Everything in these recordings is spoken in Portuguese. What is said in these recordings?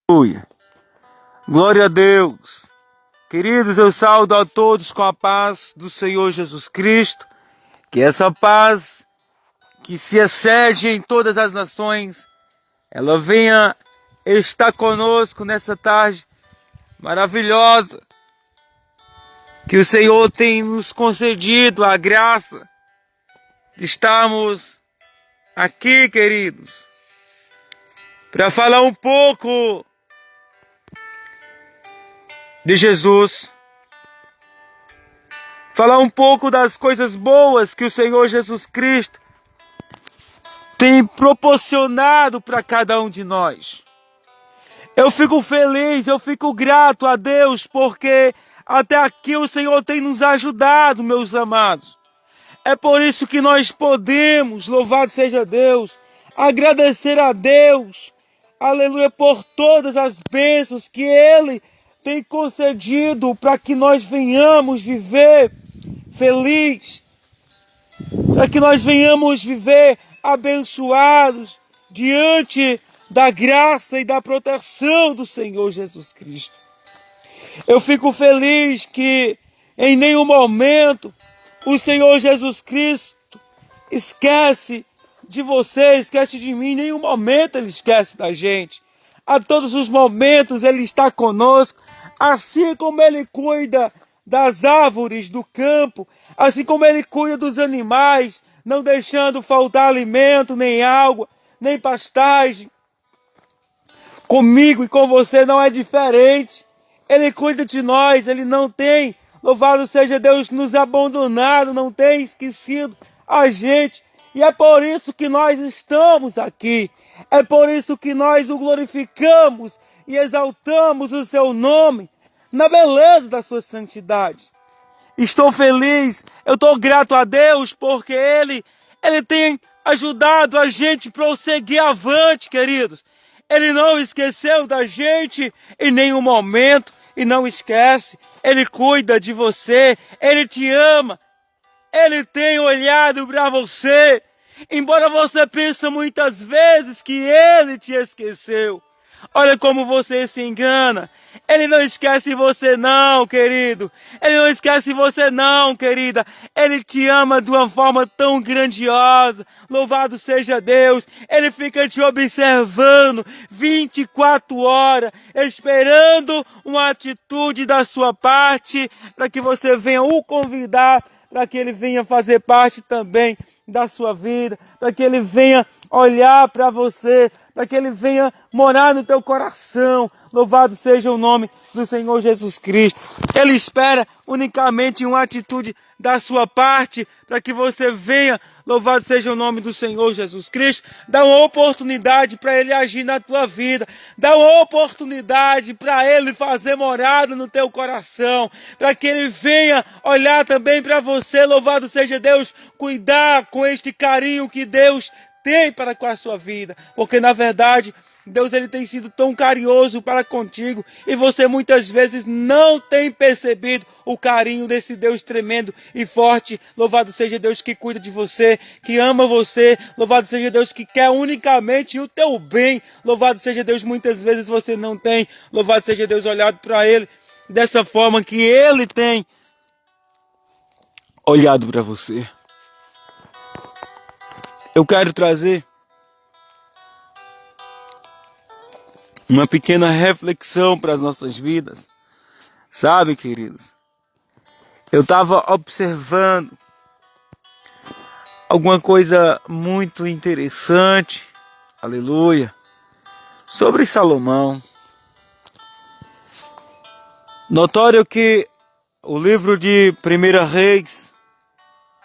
Aleluia. Glória a Deus. Queridos, eu saúdo a todos com a paz do Senhor Jesus Cristo. Que essa paz que se excede em todas as nações, ela venha estar conosco nessa tarde maravilhosa. Que o Senhor tem nos concedido a graça de estarmos aqui, queridos, para falar um pouco de Jesus, falar um pouco das coisas boas que o Senhor Jesus Cristo tem proporcionado para cada um de nós. Eu fico feliz, eu fico grato a Deus, porque até aqui o Senhor tem nos ajudado, meus amados. É por isso que nós podemos, louvado seja Deus, agradecer a Deus, aleluia, por todas as bênçãos que Ele tem concedido para que nós venhamos viver feliz, para que nós venhamos viver abençoados diante da graça e da proteção do Senhor Jesus Cristo. Eu fico feliz que em nenhum momento o Senhor Jesus Cristo esquece de você, esquece de mim, em nenhum momento Ele esquece da gente. A todos os momentos Ele está conosco, assim como Ele cuida das árvores do campo, assim como Ele cuida dos animais, não deixando faltar alimento, nem água, nem pastagem. Comigo e com você não é diferente. Ele cuida de nós, Ele não tem, louvado seja Deus, nos abandonado, não tem esquecido a gente. E é por isso que nós estamos aqui. É por isso que nós o glorificamos e exaltamos o seu nome na beleza da sua santidade. Estou feliz, eu estou grato a Deus porque Ele tem ajudado a gente a prosseguir avante, queridos. Ele não esqueceu da gente em nenhum momento e não esquece. Ele cuida de você, Ele te ama, Ele tem olhado para você. Embora você pense muitas vezes que Ele te esqueceu. Olha como você se engana. Ele não esquece você não, querido. Ele não esquece você não, querida. Ele te ama de uma forma tão grandiosa. Louvado seja Deus. Ele fica te observando 24 horas, esperando uma atitude da sua parte para que você venha o convidar, para que ele venha fazer parte também da sua vida, para que ele venha olhar para você, para que ele venha morar no teu coração. Louvado seja o nome do Senhor Jesus Cristo. Ele espera unicamente uma atitude da sua parte para que você venha, louvado seja o nome do Senhor Jesus Cristo, dá uma oportunidade para Ele agir na tua vida, dá uma oportunidade para Ele fazer morada no teu coração, para que Ele venha olhar também para você, louvado seja Deus, cuidar com este carinho que Deus tem para com a sua vida, porque na verdade Deus ele tem sido tão carinhoso para contigo e você muitas vezes não tem percebido o carinho desse Deus tremendo e forte. Louvado seja Deus que cuida de você, que ama você. Louvado seja Deus que quer unicamente o teu bem. Louvado seja Deus, muitas vezes você não tem. Louvado seja Deus olhado para Ele dessa forma que Ele tem olhado para você. Eu quero trazer uma pequena reflexão para as nossas vidas. Sabe, queridos? Eu estava observando alguma coisa muito interessante, aleluia, sobre Salomão. Notório que o livro de 1 Reis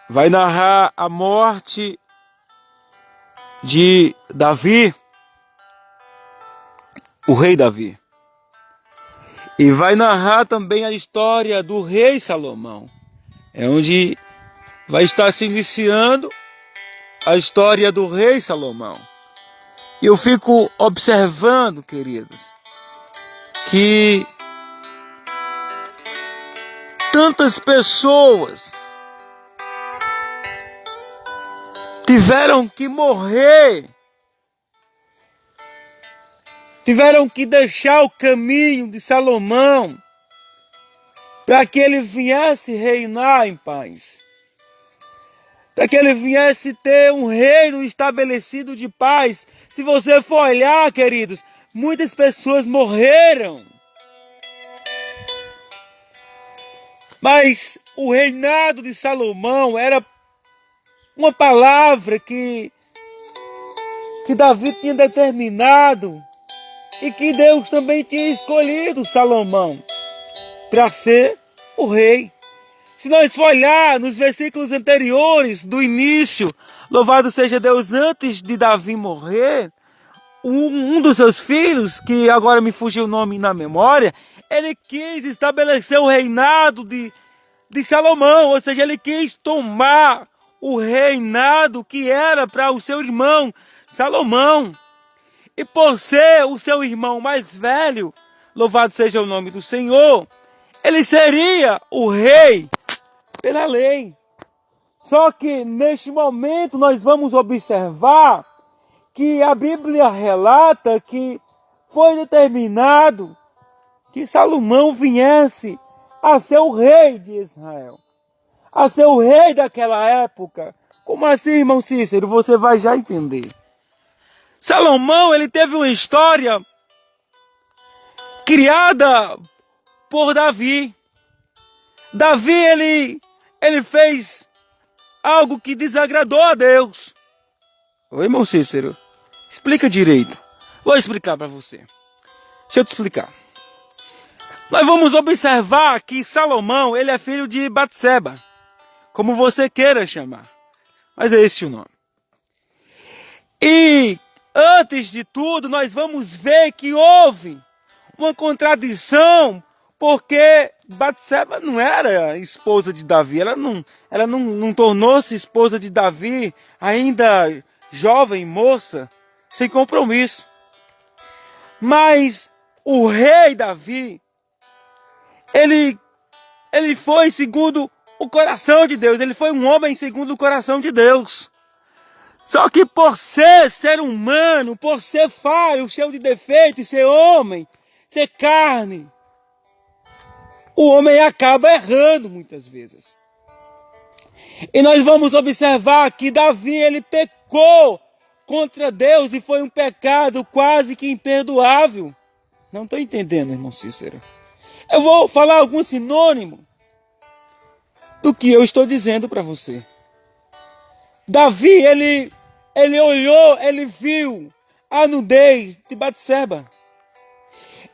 vai narrar a morte de Davi, o rei Davi. E vai narrar também a história do rei Salomão. É onde vai estar se iniciando a história do rei Salomão. E eu fico observando, queridos, que tantas pessoas tiveram que morrer tiveram que deixar o caminho de Salomão para que ele viesse reinar em paz, para que ele viesse ter um reino estabelecido de paz. Se você for olhar, queridos, muitas pessoas morreram, mas o reinado de Salomão era uma palavra que Davi tinha determinado e que Deus também tinha escolhido Salomão para ser o rei. Se nós for olhar nos versículos anteriores do início, louvado seja Deus, antes de Davi morrer, um dos seus filhos, que agora me fugiu o nome na memória, ele quis estabelecer o reinado de Salomão, ou seja, ele quis tomar o reinado que era para o seu irmão Salomão. E por ser o seu irmão mais velho, louvado seja o nome do Senhor, ele seria o rei pela lei. Só que neste momento nós vamos observar que a Bíblia relata que foi determinado que Salomão viesse a ser o rei de Israel, a ser o rei daquela época. Como assim, irmão Cícero? Você vai já entender. Salomão, ele teve uma história criada por Davi. Davi, ele fez algo que desagradou a Deus. Ô, irmão Cícero, explica direito. Vou explicar para você. Deixa eu te explicar. Nós vamos observar que Salomão, ele é filho de Batseba, como você queira chamar, mas é esse o nome. E antes de tudo, nós vamos ver que houve uma contradição, porque Batseba não era esposa de Davi, ela não tornou-se esposa de Davi, ainda jovem, moça, sem compromisso. Mas o rei Davi, ele foi segundo o coração de Deus, ele foi um homem segundo o coração de Deus. Só que por ser humano, por ser falho, cheio de defeitos, ser homem, ser carne, o homem acaba errando muitas vezes. E nós vamos observar que Davi, ele pecou contra Deus e foi um pecado quase que imperdoável. Não estou entendendo, irmão Cícero. Eu vou falar algum sinônimo do que eu estou dizendo para você. Davi, ele olhou, ele viu a nudez de Batseba.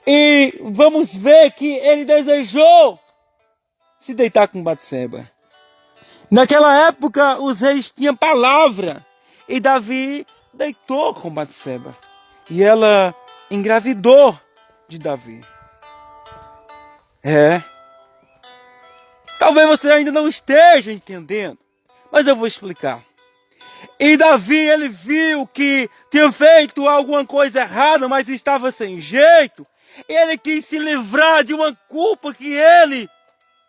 E vamos ver que ele desejou se deitar com Batseba. Naquela época, os reis tinham palavra. E Davi deitou com Batseba. E ela engravidou de Davi. Talvez você ainda não esteja entendendo, mas eu vou explicar. E Davi, ele viu que tinha feito alguma coisa errada, mas estava sem jeito. Ele quis se livrar de uma culpa que ele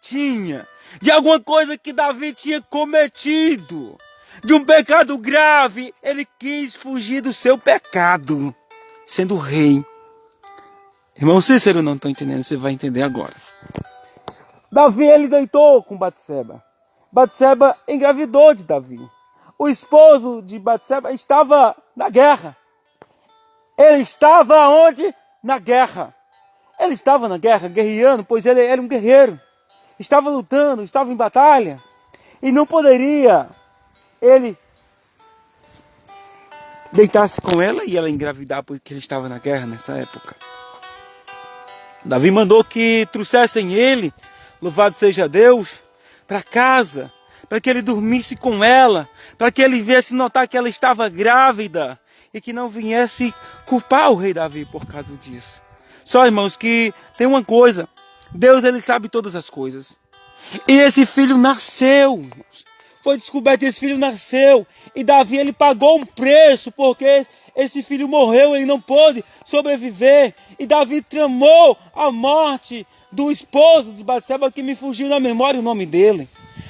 tinha, de alguma coisa que Davi tinha cometido, de um pecado grave. Ele quis fugir do seu pecado, sendo rei. Irmão Cícero, não estou entendendo, você vai entender agora. Davi, ele deitou com Batseba. Batseba engravidou de Davi. O esposo de Batseba estava na guerra. Ele estava onde? Na guerra. Ele estava na guerra, guerreando, pois ele era um guerreiro. Estava lutando, estava em batalha. E não poderia ele deitar-se com ela e ela engravidar, porque ele estava na guerra nessa época. Davi mandou que trouxessem ele, louvado seja Deus, para casa, para que ele dormisse com ela, para que ele viesse notar que ela estava grávida e que não viesse culpar o rei Davi por causa disso. Só, irmãos, que tem uma coisa, Deus, ele sabe todas as coisas. E esse filho nasceu, irmãos. Foi descoberto, esse filho nasceu. E Davi, ele pagou um preço, porque esse filho morreu, ele não pôde sobreviver. E Davi tramou a morte do esposo de Batseba, que me fugiu na memória o nome dele.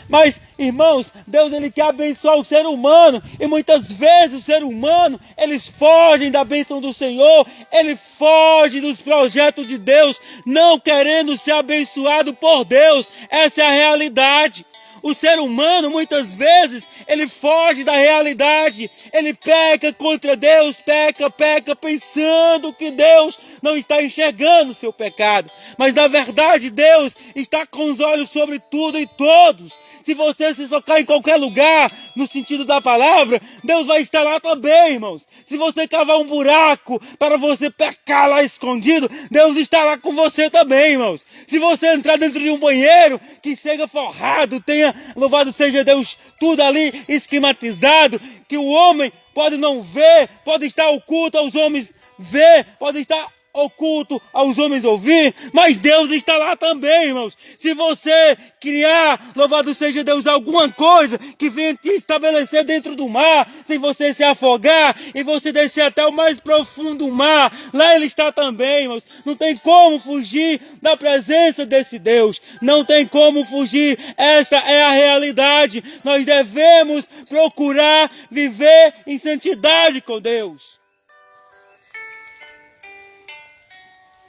Mas, irmãos, Deus ele quer abençoar o ser humano. E muitas vezes o ser humano, eles fogem da bênção do Senhor. Ele foge dos projetos de Deus, não querendo ser abençoado por Deus. Essa é a realidade. O ser humano, muitas vezes, ele foge da realidade. Ele peca contra Deus, peca, pensando que Deus não está enxergando o seu pecado. Mas, na verdade, Deus está com os olhos sobre tudo e todos. Se você se socar em qualquer lugar, no sentido da palavra, Deus vai estar lá também, irmãos. Se você cavar um buraco para você pecar lá escondido, Deus estará com você também, irmãos. Se você entrar dentro de um banheiro que seja forrado, tenha, louvado seja Deus, tudo ali esquematizado, que o homem pode não ver, pode estar oculto aos homens ver, pode estar oculto aos homens ouvir, mas Deus está lá também, irmãos. Se você criar, louvado seja Deus, alguma coisa que venha te estabelecer dentro do mar, sem você se afogar e você descer até o mais profundo mar, lá Ele está também, irmãos. Não tem como fugir da presença desse Deus, não tem como fugir, essa é a realidade. Nós devemos procurar viver em santidade com Deus.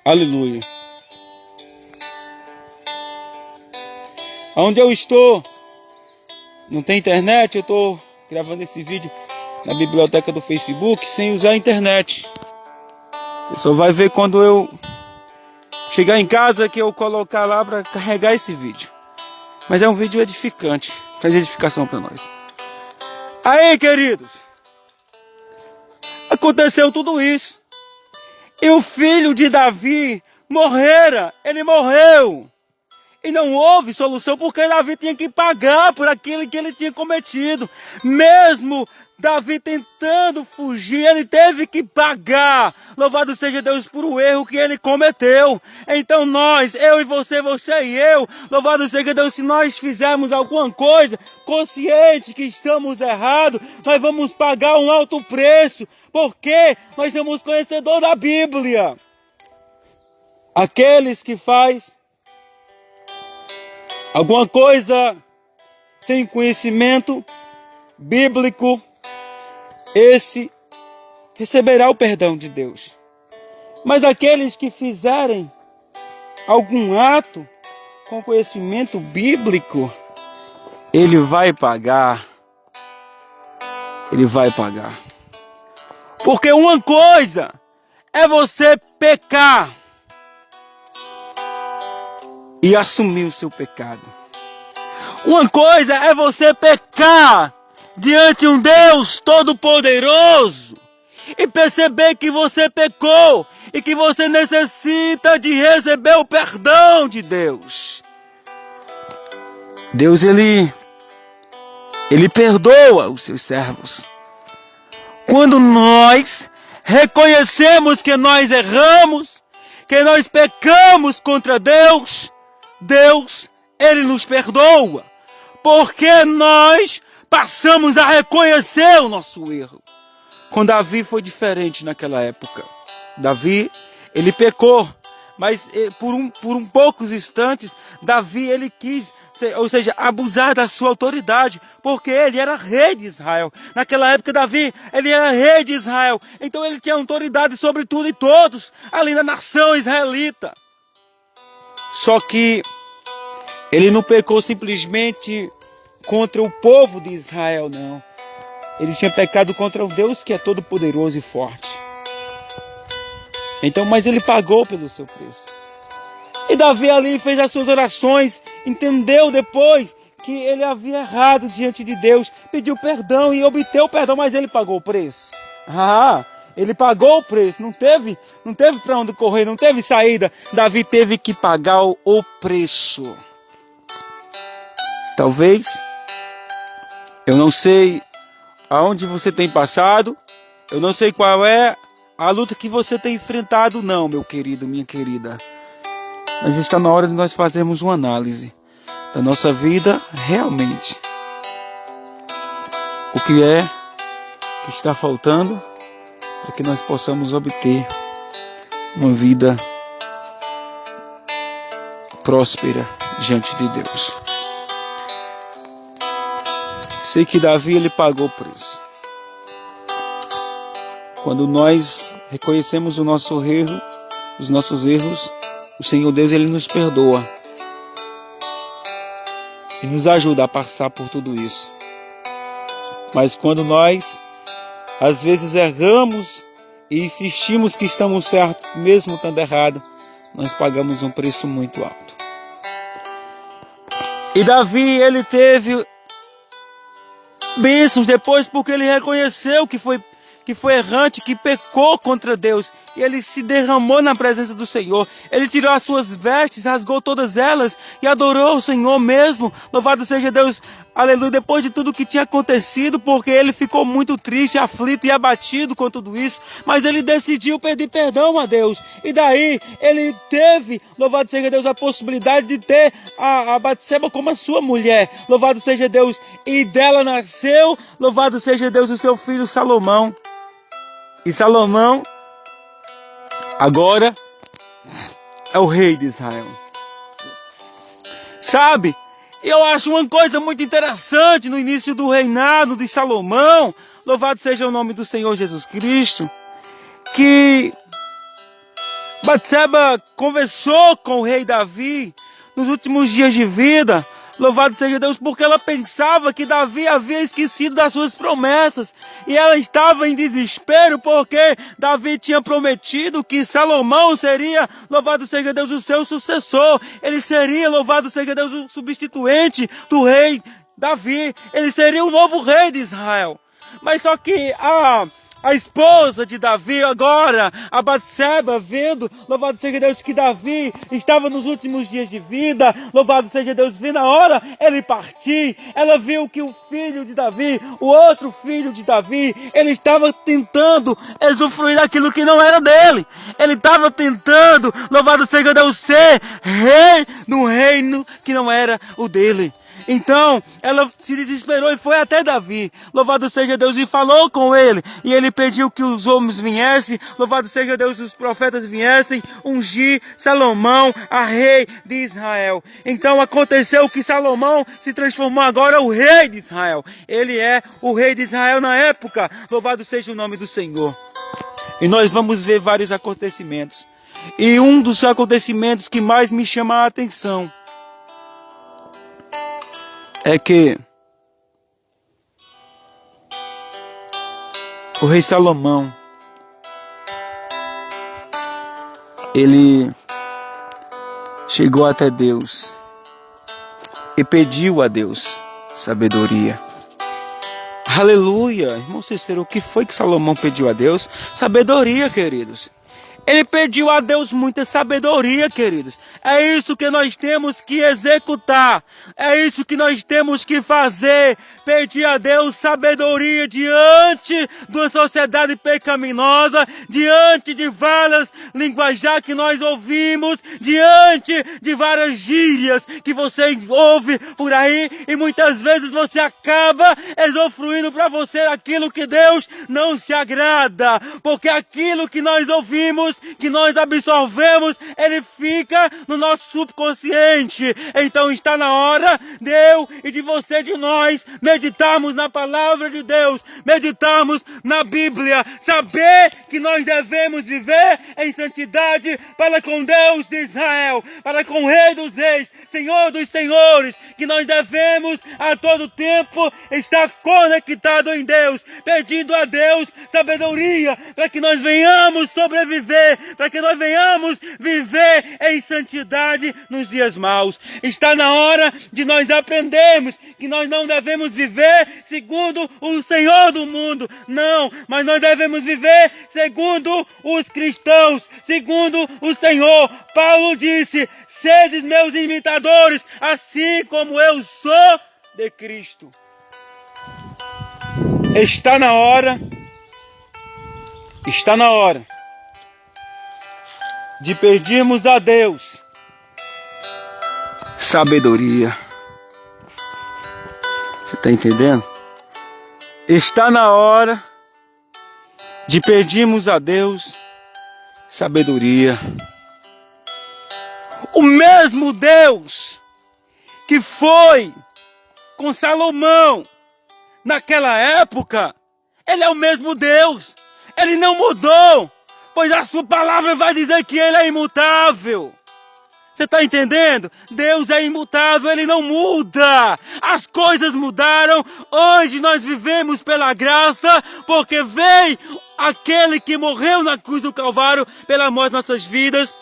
Aleluia. Onde eu estou, não tem internet, eu estou gravando esse vídeo na biblioteca do Facebook sem usar a internet. Você só vai ver quando eu chegar em casa que eu colocar lá para carregar esse vídeo. Mas é um vídeo edificante, traz edificação para nós. Aí, queridos, aconteceu tudo isso. E o filho de Davi morrera, ele morreu. E não houve solução porque Davi tinha que pagar por aquilo que ele tinha cometido. Mesmo Davi tentando fugir, ele teve que pagar. Louvado seja Deus por o erro que ele cometeu. Então nós, eu e você e eu, louvado seja Deus, se nós fizermos alguma coisa consciente que estamos errados, nós vamos pagar um alto preço. Porque nós somos conhecedores da Bíblia. Aqueles que faz alguma coisa sem conhecimento bíblico, esse receberá o perdão de Deus. Mas aqueles que fizerem algum ato com conhecimento bíblico, ele vai pagar. Ele vai pagar. Porque uma coisa é você pecar e assumir o seu pecado. Uma coisa é você pecar diante de um Deus todo-poderoso e perceber que você pecou e que você necessita de receber o perdão de Deus. Deus, ele perdoa os seus servos. Quando nós reconhecemos que nós erramos, que nós pecamos contra Deus, Deus, Ele nos perdoa. Porque nós passamos a reconhecer o nosso erro. Com Davi foi diferente naquela época. Davi, ele pecou, mas por poucos instantes, Davi, ele quis, ou seja, abusar da sua autoridade, porque ele era rei de Israel. Naquela época, Davi, ele era rei de Israel, então ele tinha autoridade sobre tudo e todos, além da nação israelita. Só que ele não pecou simplesmente contra o povo de Israel, não. Ele tinha pecado contra um Deus que é todo poderoso e forte. Então, mas ele pagou pelo seu preço. E Davi ali fez as suas orações, entendeu depois que ele havia errado diante de Deus, pediu perdão e obteve o perdão, mas ele pagou o preço. Ele pagou o preço, não teve para onde correr, não teve saída. Davi teve que pagar o preço. Talvez, eu não sei aonde você tem passado, eu não sei qual é a luta que você tem enfrentado, não, meu querido, minha querida. Mas está na hora de nós fazermos uma análise da nossa vida realmente. O que é que está faltando para que nós possamos obter uma vida próspera diante de Deus. Sei que Davi, ele pagou o preço. Quando nós reconhecemos o nosso erro, os nossos erros, o Senhor Deus, ele nos perdoa e nos ajuda a passar por tudo isso. Mas quando nós, às vezes, erramos e insistimos que estamos certos, mesmo estando errado, nós pagamos um preço muito alto. E Davi, ele teve bênçãos depois, porque ele reconheceu que foi errante, que pecou contra Deus. E ele se derramou na presença do Senhor. Ele tirou as suas vestes, rasgou todas elas e adorou o Senhor mesmo. Louvado seja Deus, aleluia, depois de tudo que tinha acontecido, porque ele ficou muito triste, aflito e abatido com tudo isso. Mas ele decidiu pedir perdão a Deus. E daí ele teve, louvado seja Deus, a possibilidade de ter a Batseba como a sua mulher. Louvado seja Deus. E dela nasceu, louvado seja Deus, o seu filho Salomão. E Salomão agora é o rei de Israel. Sabe, eu acho uma coisa muito interessante no início do reinado de Salomão, louvado seja o nome do Senhor Jesus Cristo, que Batseba conversou com o rei Davi nos últimos dias de vida. Louvado seja Deus, porque ela pensava que Davi havia esquecido das suas promessas. E ela estava em desespero, porque Davi tinha prometido que Salomão seria, louvado seja Deus, o seu sucessor. Ele seria, louvado seja Deus, o substituinte do rei Davi. Ele seria o novo rei de Israel. Mas só que a esposa de Davi agora, a Batseba, vendo, louvado seja Deus, que Davi estava nos últimos dias de vida, louvado seja Deus, vendo a hora ele partir, ela viu que o filho de Davi, o outro filho de Davi, ele estava tentando usufruir daquilo que não era dele. Ele estava tentando, louvado seja Deus, ser rei no reino que não era o dele. Então, ela se desesperou e foi até Davi, louvado seja Deus, e falou com ele. E ele pediu que os homens viessem, louvado seja Deus, os profetas viessem, ungir Salomão a rei de Israel. Então aconteceu que Salomão se transformou agora o rei de Israel. Ele é o rei de Israel na época, louvado seja o nome do Senhor. E nós vamos ver vários acontecimentos. E um dos acontecimentos que mais me chama a atenção é que o rei Salomão, ele chegou até Deus e pediu a Deus sabedoria. Aleluia! Irmão Cícero, o que foi que Salomão pediu a Deus? Sabedoria, queridos. Ele pediu a Deus muita sabedoria, queridos. É isso que nós temos que executar. É isso que nós temos que fazer. Pedir a Deus sabedoria diante de uma sociedade pecaminosa, diante de várias linguajar que nós ouvimos, diante de várias gírias que você ouve por aí, e muitas vezes você acaba usufruindo para você aquilo que Deus não se agrada, porque aquilo que nós ouvimos, que nós absorvemos, ele fica no nosso subconsciente. Então está na hora de eu e de você, de nós, meditarmos na palavra de Deus, meditarmos na Bíblia, saber que nós devemos viver em santidade para com Deus de Israel, para com o Rei dos Reis, Senhor dos Senhores, que nós devemos a todo tempo estar conectado em Deus, pedindo a Deus sabedoria para que nós venhamos sobreviver, para que nós venhamos viver em santidade nos dias maus. Está na hora de nós aprendermos que nós não devemos viver segundo o Senhor do mundo, não, mas nós devemos viver segundo os cristãos, segundo o Senhor. Paulo disse: sede meus imitadores, assim como eu sou de Cristo. Está na hora de pedirmos a Deus sabedoria. Você está entendendo? Está na hora de pedirmos a Deus sabedoria. O mesmo Deus que foi com Salomão naquela época, Ele é o mesmo Deus. Ele não mudou, pois a sua palavra vai dizer que Ele é imutável. Você está entendendo? Deus é imutável, Ele não muda. As coisas mudaram. Hoje nós vivemos pela graça, porque veio aquele que morreu na cruz do Calvário pelo amor das nossas vidas.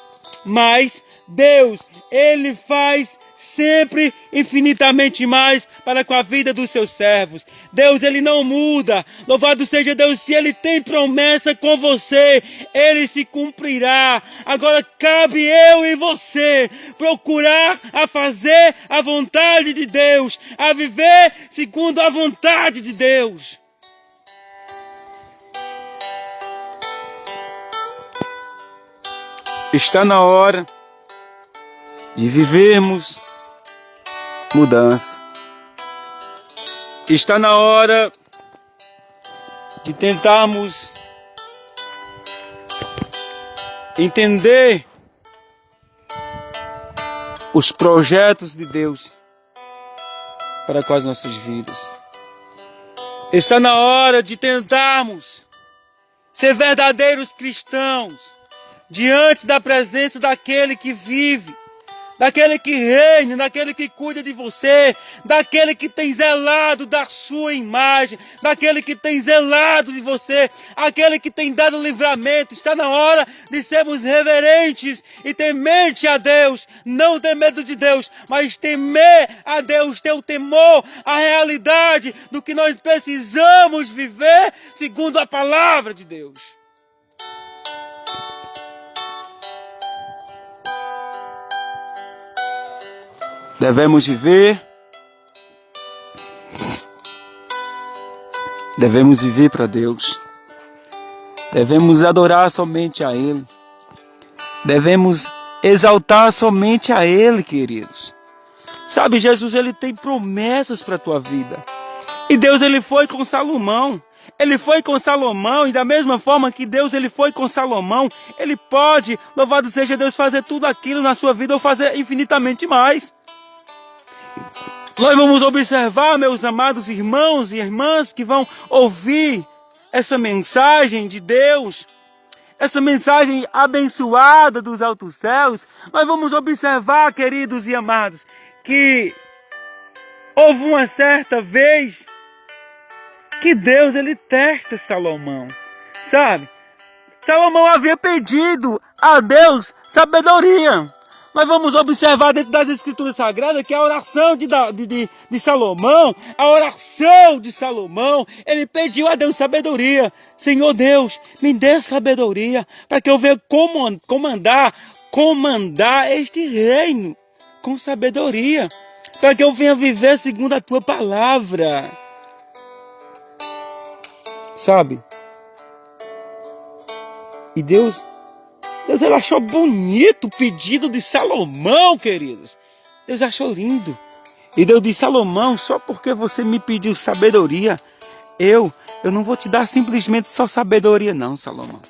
Mas Deus, Ele faz sempre infinitamente mais para com a vida dos seus servos. Deus, Ele não muda. Louvado seja Deus, se Ele tem promessa com você, Ele se cumprirá. Agora cabe eu e você procurar a fazer a vontade de Deus, a viver segundo a vontade de Deus. Está na hora de vivermos mudança. Está na hora de tentarmos entender os projetos de Deus para com as nossas vidas. Está na hora de tentarmos ser verdadeiros cristãos diante da presença daquele que vive, daquele que reina, daquele que cuida de você, daquele que tem zelado da sua imagem, daquele que tem zelado de você, aquele que tem dado livramento. Está na hora de sermos reverentes e temente a Deus, não ter medo de Deus, mas temer a Deus, ter o temor, a realidade do que nós precisamos viver segundo a palavra de Deus. Devemos viver para Deus. Devemos adorar somente a Ele. Devemos exaltar somente a Ele, queridos. Sabe, Jesus, Ele tem promessas para a tua vida. E Deus, Ele foi com Salomão. Ele foi com Salomão, e da mesma forma que Deus, Ele foi com Salomão, Ele pode, louvado seja Deus, fazer tudo aquilo na sua vida ou fazer infinitamente mais. Nós vamos observar, meus amados irmãos e irmãs que vão ouvir essa mensagem de Deus, essa mensagem abençoada dos altos céus. Nós vamos observar, queridos e amados, que houve uma certa vez que Deus, Ele testa Salomão, sabe? Salomão havia pedido a Deus sabedoria. Nós vamos observar dentro das Escrituras Sagradas que a oração de Salomão, ele pediu a Deus sabedoria. Senhor Deus, me dê sabedoria para que eu venha comandar este reino com sabedoria, para que eu venha viver segundo a tua palavra. Sabe? E Deus, ele achou bonito o pedido de Salomão, queridos. Deus achou lindo. E Deus disse: Salomão, só porque você me pediu sabedoria, eu não vou te dar simplesmente só sabedoria não, Salomão.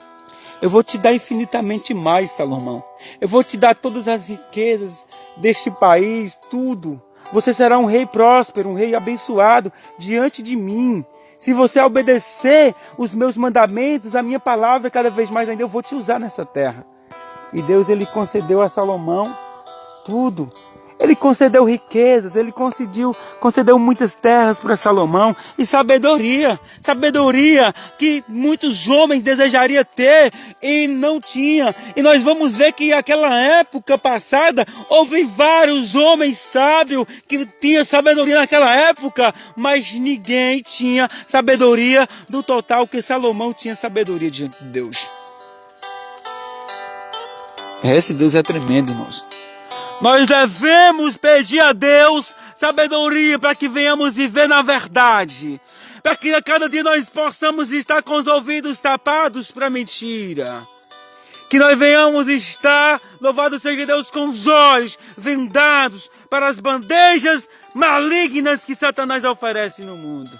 Eu vou te dar infinitamente mais, Salomão. Eu vou te dar todas as riquezas deste país, tudo. Você será um rei próspero, um rei abençoado diante de mim. Se você obedecer os meus mandamentos, a minha palavra, cada vez mais ainda eu vou te usar nessa terra. E Deus, Ele concedeu a Salomão tudo. Ele concedeu riquezas, Ele concedeu muitas terras para Salomão e sabedoria. Sabedoria que muitos homens desejariam ter e não tinha. E nós vamos ver que naquela época passada, houve vários homens sábios que tinham sabedoria naquela época, mas ninguém tinha sabedoria do total que Salomão tinha sabedoria diante de Deus. Esse Deus é tremendo, irmãos. Nós devemos pedir a Deus sabedoria para que venhamos viver na verdade. Para que a cada dia nós possamos estar com os ouvidos tapados para mentira. Que nós venhamos estar, louvado seja Deus, com os olhos vendados para as bandejas malignas que Satanás oferece no mundo.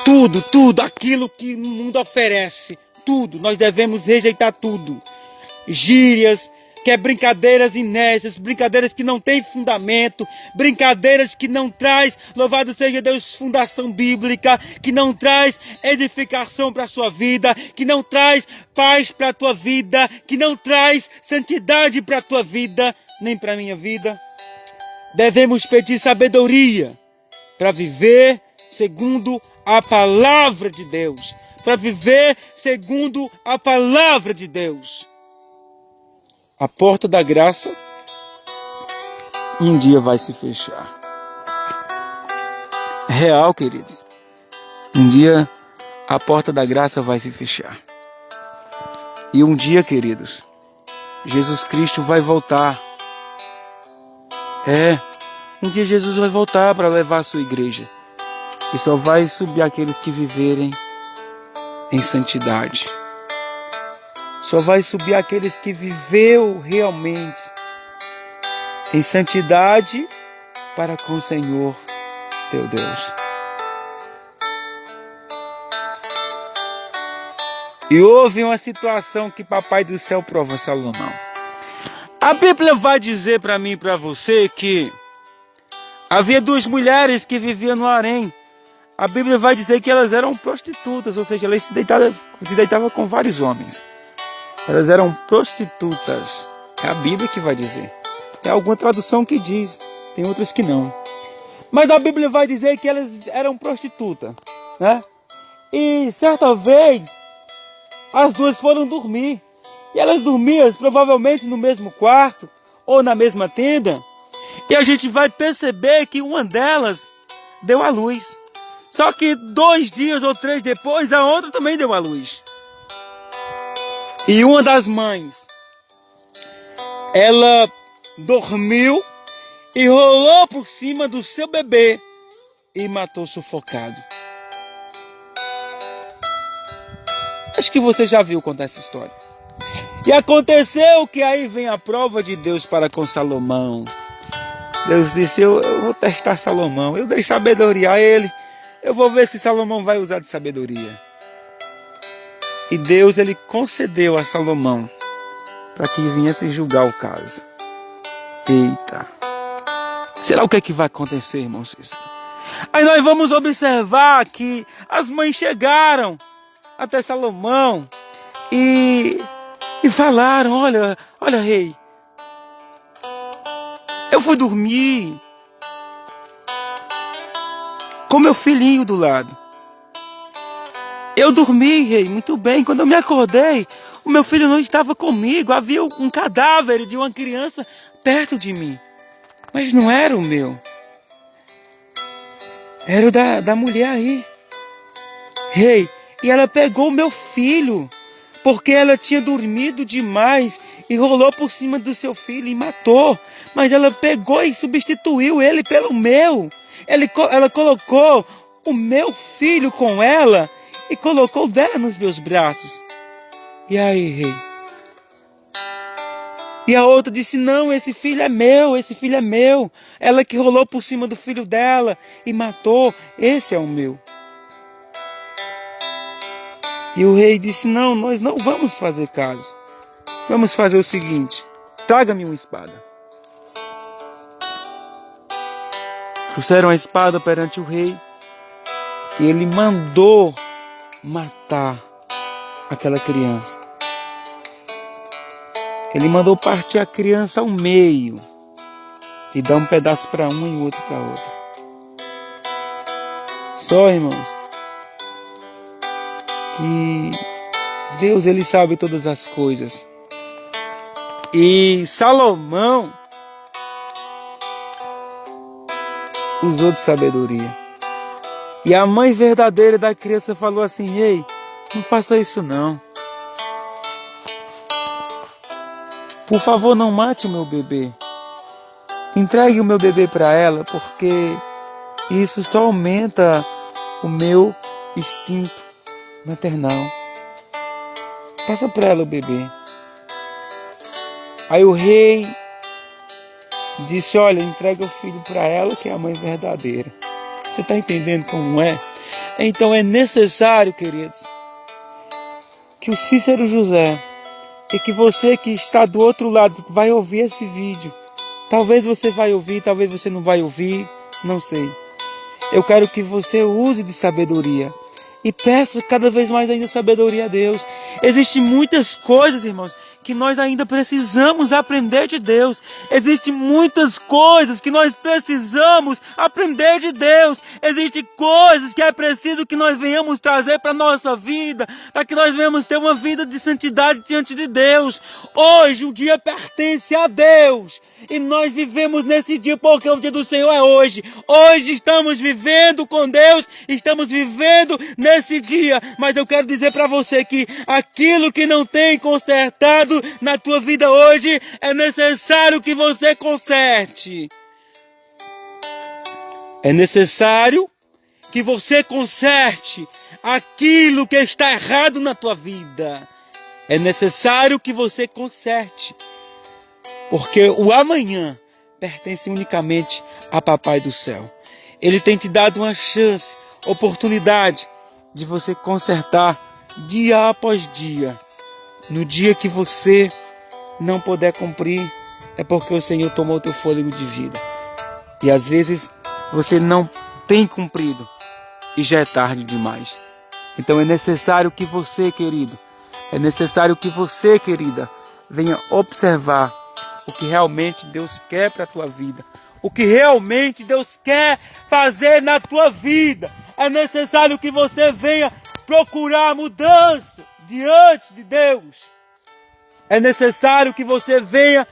Tudo aquilo que o mundo oferece, tudo, nós devemos rejeitar tudo. Gírias, que é brincadeiras inéditas, brincadeiras que não têm fundamento, brincadeiras que não traz, louvado seja Deus, fundação bíblica, que não traz edificação para a sua vida, que não traz paz para a tua vida, que não traz santidade para a tua vida, nem para a minha vida. Devemos pedir sabedoria para viver segundo a palavra de Deus, para viver segundo a palavra de Deus. A porta da graça um dia vai se fechar. Real, queridos. Um dia a porta da graça vai se fechar. E um dia, queridos, Jesus Cristo vai voltar. Um dia Jesus vai voltar para levar a sua igreja. E só vai subir aqueles que viverem em santidade. Só vai subir aqueles que viveu realmente em santidade para com o Senhor teu Deus. E houve uma situação que Papai do Céu prova a Salomão. A Bíblia vai dizer para mim e para você que havia duas mulheres que viviam no harém. A Bíblia vai dizer que elas eram prostitutas, ou seja, elas se deitavam com vários homens. Elas eram prostitutas. É a Bíblia que vai dizer. Tem alguma tradução que diz, tem outras que não. Mas a Bíblia vai dizer que elas eram prostitutas, né? E certa vez, as duas foram dormir. E elas dormiam provavelmente no mesmo quarto ou na mesma tenda. E a gente vai perceber que uma delas deu à luz. Só que 2 dias ou 3 depois, a outra também deu à luz. E uma das mães, ela dormiu e rolou por cima do seu bebê e matou sufocado. Acho que você já viu contar essa história. E aconteceu que aí vem a prova de Deus para com Salomão. Deus disse, eu vou testar Salomão. Eu dei sabedoria a ele. Eu vou ver se Salomão vai usar de sabedoria. E Deus, ele concedeu a Salomão para que viesse julgar o caso. Eita! Será o que é que vai acontecer, irmãos? Aí nós vamos observar que as mães chegaram até Salomão e falaram, olha rei, eu fui dormir com meu filhinho do lado. Eu dormi, rei, muito bem. Quando eu me acordei, o meu filho não estava comigo. Havia um cadáver de uma criança perto de mim. Mas não era o meu. Era o da mulher aí. Rei, e ela pegou o meu filho, porque ela tinha dormido demais e rolou por cima do seu filho e matou. Mas ela pegou e substituiu ele pelo meu. Ela colocou o meu filho com ela e colocou dela nos meus braços. E aí, rei? E a outra disse, não, esse filho é meu, esse filho é meu. Ela que rolou por cima do filho dela e matou, esse é o meu. E o rei disse, não, nós não vamos fazer caso. Vamos fazer o seguinte, traga-me uma espada. Trouxeram a espada perante o rei e ele mandou matar aquela criança. Ele mandou partir a criança ao meio e dar um pedaço para uma e outro para outra. Só, irmãos, que Deus, ele sabe todas as coisas. E Salomão usou de sabedoria. E a mãe verdadeira da criança falou assim, rei, não faça isso não. Por favor, não mate o meu bebê. Entregue o meu bebê para ela, porque isso só aumenta o meu instinto maternal. Passa para ela o bebê. Aí o rei disse, olha, entrega o filho para ela, que é a mãe verdadeira. Você está entendendo como é? Então é necessário, queridos, que o Cícero José e que você que está do outro lado vai ouvir esse vídeo. Talvez você vai ouvir, talvez você não vai ouvir, não sei. Eu quero que você use de sabedoria e peça cada vez mais ainda sabedoria a Deus. Existem muitas coisas, irmãos, que nós ainda precisamos aprender de Deus. Existem muitas coisas que nós precisamos aprender de Deus. Existem coisas que é preciso que nós venhamos trazer para a nossa vida, para que nós venhamos ter uma vida de santidade diante de Deus. Hoje o dia pertence a Deus. E nós vivemos nesse dia porque o dia do Senhor é hoje. Hoje estamos vivendo com Deus, estamos vivendo nesse dia. Mas eu quero dizer para você que aquilo que não tem consertado na tua vida hoje, é necessário que você conserte. É necessário que você conserte aquilo que está errado na tua vida. É necessário que você conserte. Porque o amanhã pertence unicamente a Papai do Céu. Ele tem te dado uma chance, oportunidade de você consertar dia após dia. No dia que você não puder cumprir, é porque o Senhor tomou teu fôlego de vida. E às vezes você não tem cumprido e já é tarde demais. Então é necessário que você, querido, é necessário que você, querida, venha observar o que realmente Deus quer para a tua vida. O que realmente Deus quer fazer na tua vida. É necessário que você venha procurar mudança diante de Deus. É necessário que você venha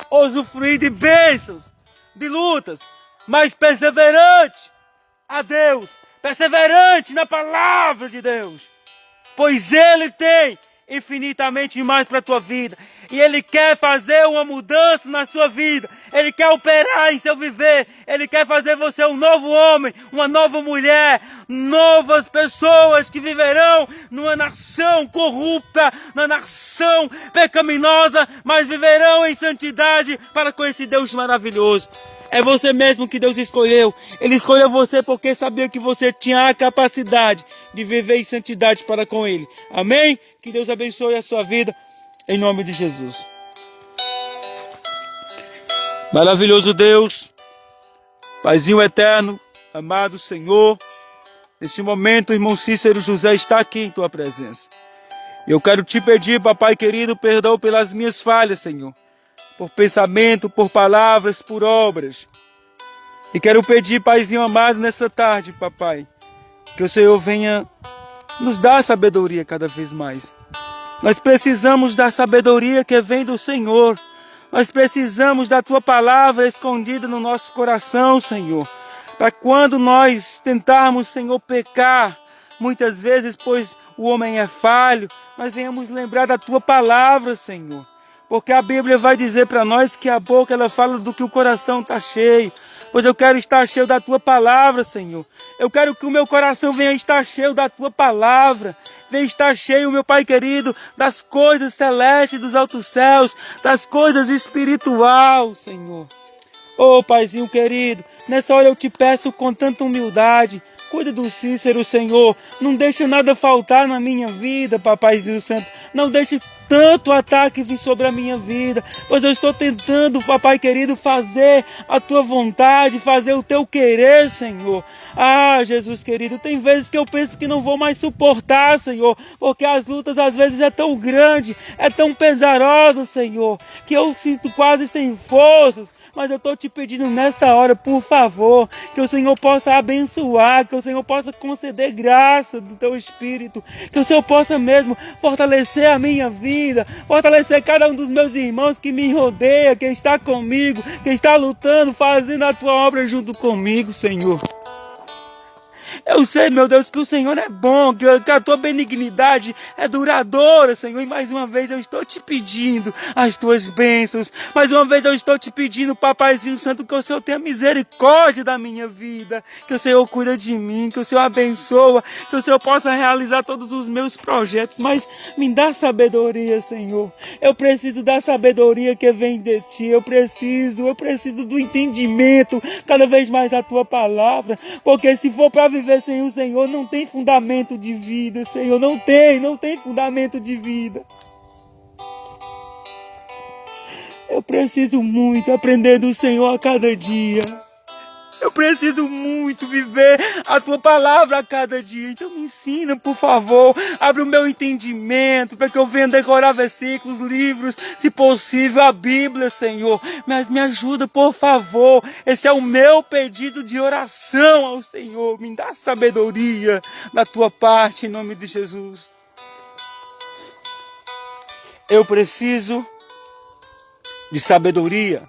usufruir de bênçãos, de lutas, mas perseverante a Deus. Perseverante na palavra de Deus. Pois Ele tem infinitamente mais para a tua vida. E Ele quer fazer uma mudança na sua vida. Ele quer operar em seu viver. Ele quer fazer você um novo homem, uma nova mulher, novas pessoas que viverão numa nação corrupta, numa nação pecaminosa, mas viverão em santidade para com esse Deus maravilhoso. É você mesmo que Deus escolheu. Ele escolheu você porque sabia que você tinha a capacidade de viver em santidade para com Ele. Amém? Que Deus abençoe a sua vida, em nome de Jesus. Maravilhoso Deus, Paizinho eterno, amado Senhor, nesse momento o irmão Cícero José está aqui em tua presença. E eu quero te pedir, papai querido, perdão pelas minhas falhas, Senhor. Por pensamento, por palavras, por obras. E quero pedir, Paizinho amado, nessa tarde, papai, que o Senhor venha nos dar sabedoria cada vez mais. Nós precisamos da sabedoria que vem do Senhor. Nós precisamos da tua palavra escondida no nosso coração, Senhor. Para quando nós tentarmos, Senhor, pecar, muitas vezes, pois o homem é falho, nós venhamos lembrar da tua palavra, Senhor. Porque a Bíblia vai dizer para nós que a boca ela fala do que o coração está cheio. Pois eu quero estar cheio da tua palavra, Senhor. Eu quero que o meu coração venha estar cheio da tua palavra. Venha estar cheio, meu Pai querido, das coisas celestes dos altos céus, das coisas espirituais, Senhor. Oh, Paizinho querido, nessa hora eu te peço com tanta humildade. Cuida do Cícero, Senhor. Não deixe nada faltar na minha vida, Papaizinho Santo. Não deixe tanto ataque vir sobre a minha vida. Pois eu estou tentando, Papai querido, fazer a tua vontade, fazer o teu querer, Senhor. Ah, Jesus querido, tem vezes que eu penso que não vou mais suportar, Senhor. Porque as lutas às vezes é tão grande, é tão pesarosa, Senhor, que eu sinto quase sem forças. Mas eu estou te pedindo nessa hora, por favor, que o Senhor possa abençoar, que o Senhor possa conceder graça do teu Espírito, que o Senhor possa mesmo fortalecer a minha vida, fortalecer cada um dos meus irmãos que me rodeia, que está comigo, que está lutando, fazendo a tua obra junto comigo, Senhor. Eu sei, meu Deus, que o Senhor é bom, que a tua benignidade é duradoura, Senhor. E mais uma vez eu estou te pedindo as tuas bênçãos. Mais uma vez eu estou te pedindo, Papaizinho Santo, que o Senhor tenha misericórdia da minha vida. Que o Senhor cuida de mim, que o Senhor abençoa, que o Senhor possa realizar todos os meus projetos. Mas me dá sabedoria, Senhor. Eu preciso da sabedoria que vem de ti. Eu preciso do entendimento cada vez mais da tua palavra. Porque se for para viver sem o Senhor, não tem fundamento de vida, Senhor, não tem fundamento de vida. Eu preciso muito aprender do Senhor a cada dia. Eu preciso muito viver a tua palavra a cada dia. Então me ensina, por favor. Abre o meu entendimento para que eu venha decorar versículos, livros, se possível, a Bíblia, Senhor. Mas me ajuda, por favor. Esse é o meu pedido de oração ao Senhor. Me dá sabedoria da tua parte, em nome de Jesus. Eu preciso de sabedoria.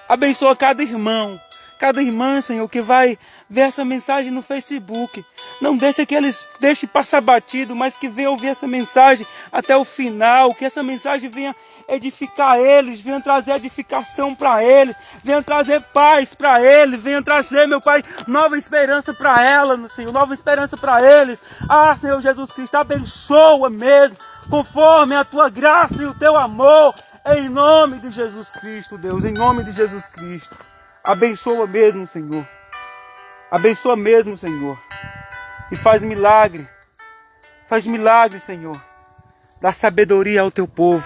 Abençoa cada irmão. Cada irmã, Senhor, que vai ver essa mensagem no Facebook. Não deixa que eles deixem passar batido, mas que venham ouvir essa mensagem até o final. Que essa mensagem venha edificar eles, venha trazer edificação para eles, venha trazer paz para eles, venha trazer, meu Pai, nova esperança para ela, Senhor, nova esperança para eles. Ah, Senhor Jesus Cristo, abençoa mesmo, conforme a tua graça e o teu amor, em nome de Jesus Cristo, Deus, em nome de Jesus Cristo. Abençoa mesmo, Senhor. Abençoa mesmo, Senhor. E faz milagre. Faz milagre, Senhor. Dá sabedoria ao teu povo.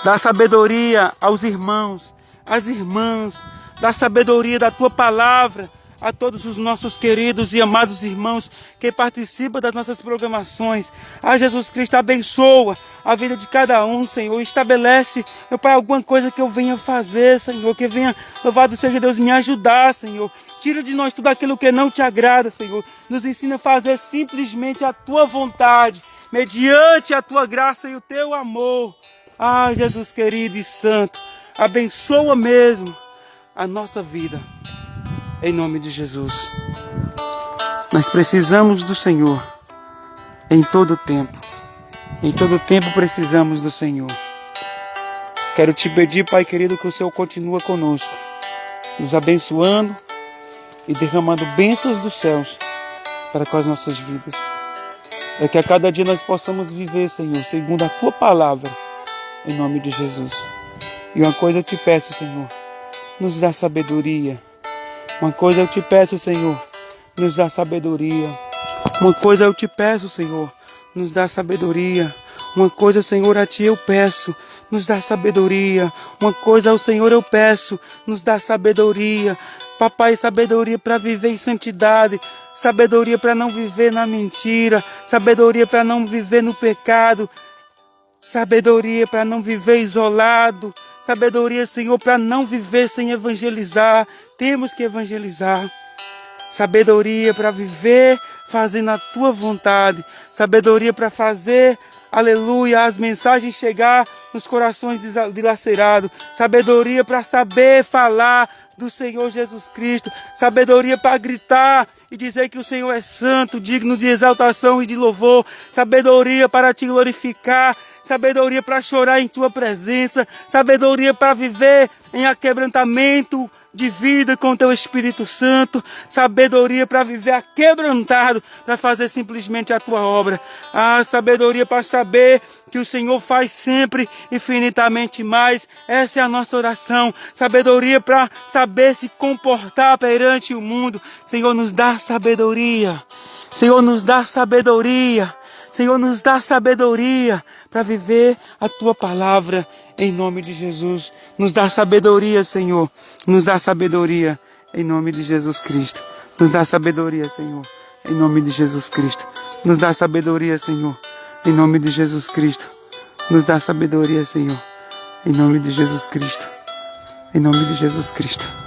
Dá sabedoria aos irmãos, às irmãs. Dá sabedoria da tua palavra a todos os nossos queridos e amados irmãos que participam das nossas programações. Ah, Jesus Cristo, abençoa a vida de cada um, Senhor. Estabelece, meu Pai, alguma coisa que eu venha fazer, Senhor. Que venha, louvado seja Deus, me ajudar, Senhor. Tira de nós tudo aquilo que não te agrada, Senhor. Nos ensina a fazer simplesmente a tua vontade, mediante a tua graça e o teu amor. Ah, Jesus querido e santo, abençoa mesmo a nossa vida. Em nome de Jesus. Nós precisamos do Senhor em todo tempo. Em todo tempo precisamos do Senhor. Quero te pedir, Pai querido, que o Senhor continue conosco, nos abençoando e derramando bênçãos dos céus para com as nossas vidas. É que a cada dia nós possamos viver, Senhor, segundo a tua palavra, em nome de Jesus. E uma coisa eu te peço, Senhor, nos dá sabedoria. Uma coisa eu te peço, Senhor, nos dá sabedoria. Uma coisa eu te peço, Senhor, nos dá sabedoria. Uma coisa, Senhor, a ti eu peço, nos dá sabedoria. Uma coisa ao Senhor eu peço, nos dá sabedoria. Papai, sabedoria para viver em santidade. Sabedoria para não viver na mentira. Sabedoria para não viver no pecado. Sabedoria para não viver isolado. Sabedoria, Senhor, para não viver sem evangelizar. Temos que evangelizar. Sabedoria para viver fazendo a tua vontade. Sabedoria para fazer, aleluia, as mensagens chegar nos corações dilacerados. Sabedoria para saber falar do Senhor Jesus Cristo. Sabedoria para gritar e dizer que o Senhor é santo, digno de exaltação e de louvor. Sabedoria para te glorificar. Sabedoria para chorar em tua presença. Sabedoria para viver em aquebrantamento de vida com teu Espírito Santo. Sabedoria para viver aquebrantado, para fazer simplesmente a tua obra. Ah, sabedoria para saber que o Senhor faz sempre infinitamente mais. Essa é a nossa oração. Sabedoria para saber se comportar perante o mundo. Senhor, nos dá sabedoria. Senhor, nos dá sabedoria. Senhor, nos dá sabedoria para viver a tua palavra em nome de Jesus. Nos dá sabedoria, Senhor. Nos dá sabedoria em nome de Jesus Cristo. Nos dá sabedoria, Senhor, em nome de Jesus Cristo. Nos dá sabedoria, Senhor, em nome de Jesus Cristo. Nos dá sabedoria, Senhor, em nome de Jesus Cristo. Em nome de Jesus Cristo.